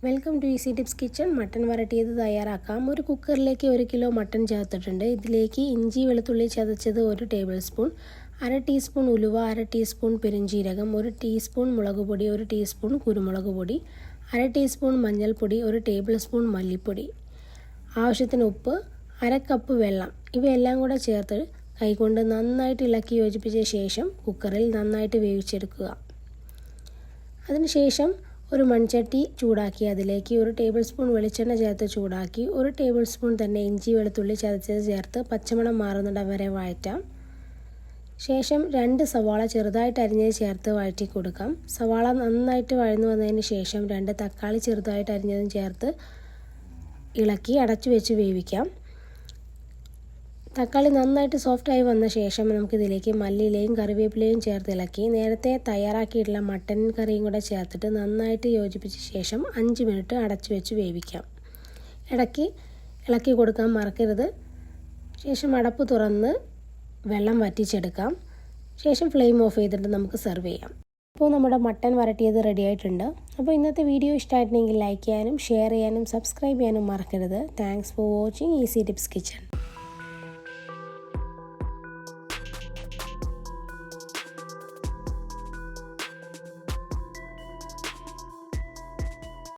Welcome to easy tips kitchen. Mutton വരട്ടിയത് തയ്യാറാക്കാം. ഒരു കുക്കറിലേക്ക് 1 കിലോ മട്ടൻ ചേർത്തിട്ടുണ്ട്. ഇതിലേക്ക് ഇഞ്ചി വെളുത്തുള്ളി ചതച്ചത് 1 ടേബിൾ സ്പൂൺ, 1/2 ടീസ്പൂൺ ഉലുവ, 1/2 ടീസ്പൂൺ പെരുംജീരകം, 1 ടീസ്പൂൺ മുളക് പൊടി, 1 ടീസ്പൂൺ കുരുമുളക് പൊടി, 1/2 ടീസ്പൂൺ മഞ്ഞൾപ്പൊടി, 1 ടേബിൾ സ്പൂൺ മല്ലിപ്പൊടി, ആവശ്യത്തിന് ഉപ്പ്, 1/2 കപ്പ് വെള്ളം. ഇവയെല്ലാം കൂടെ ചേർത്ത് കൈകൊണ്ട് നന്നായിട്ട് ഇളക്കി യോജിപ്പിച്ച ശേഷം കുക്കറിൽ നന്നായിട്ട് വേവിച്ചെടുക്കുക. അതിനുശേഷം ഒരു മൺചട്ടി ചൂടാക്കി അതിലേക്ക് 1 ടേബിൾ സ്പൂൺ വെളിച്ചെണ്ണ ചേർത്ത് ചൂടാക്കി 1 ടേബിൾ സ്പൂൺ തന്നെ ഇഞ്ചി വെളുത്തുള്ളി ചതച്ചത് ചേർത്ത് പച്ചമണം മാറുന്നിടം വരെ വഴറ്റാം. ശേഷം 2 സവാള ചെറുതായിട്ട് അരിഞ്ഞത് ചേർത്ത് വഴറ്റി കൊടുക്കാം. സവാള നന്നായിട്ട് വഴന്നു വന്നതിന് ശേഷം 2 തക്കാളി ചെറുതായിട്ട് അരിഞ്ഞതും ചേർത്ത് ഇളക്കി അടച്ചു വെച്ച് വേവിക്കാം. തക്കാളി നന്നായിട്ട് സോഫ്റ്റായി വന്ന ശേഷം നമുക്കിതിലേക്ക് മല്ലിയിലയും കറിവേപ്പിലയും ചേർത്ത് ഇളക്കി നേരത്തെ തയ്യാറാക്കിയിട്ടുള്ള മട്ടൻ കറിയും കൂടെ ചേർത്തിട്ട് നന്നായിട്ട് യോജിപ്പിച്ച ശേഷം 5 മിനിറ്റ് അടച്ചു വെച്ച് വേവിക്കാം. ഇടയ്ക്ക് ഇളക്കി കൊടുക്കാൻ മറക്കരുത്. ശേഷം അടപ്പ് തുറന്ന് വെള്ളം വറ്റിച്ചെടുക്കാം. ശേഷം ഫ്ലെയിം ഓഫ് ചെയ്തിട്ട് നമുക്ക് സെർവ് ചെയ്യാം. അപ്പോൾ നമ്മുടെ മട്ടൻ വരട്ടിയത് റെഡി ആയിട്ടുണ്ട്. അപ്പോൾ ഇന്നത്തെ വീഡിയോ ഇഷ്ടമായിട്ടുണ്ടെങ്കിൽ ലൈക്ക് ചെയ്യാനും ഷെയർ ചെയ്യാനും സബ്സ്ക്രൈബ് ചെയ്യാനും മറക്കരുത്. Thanks for watching easy tips kitchen.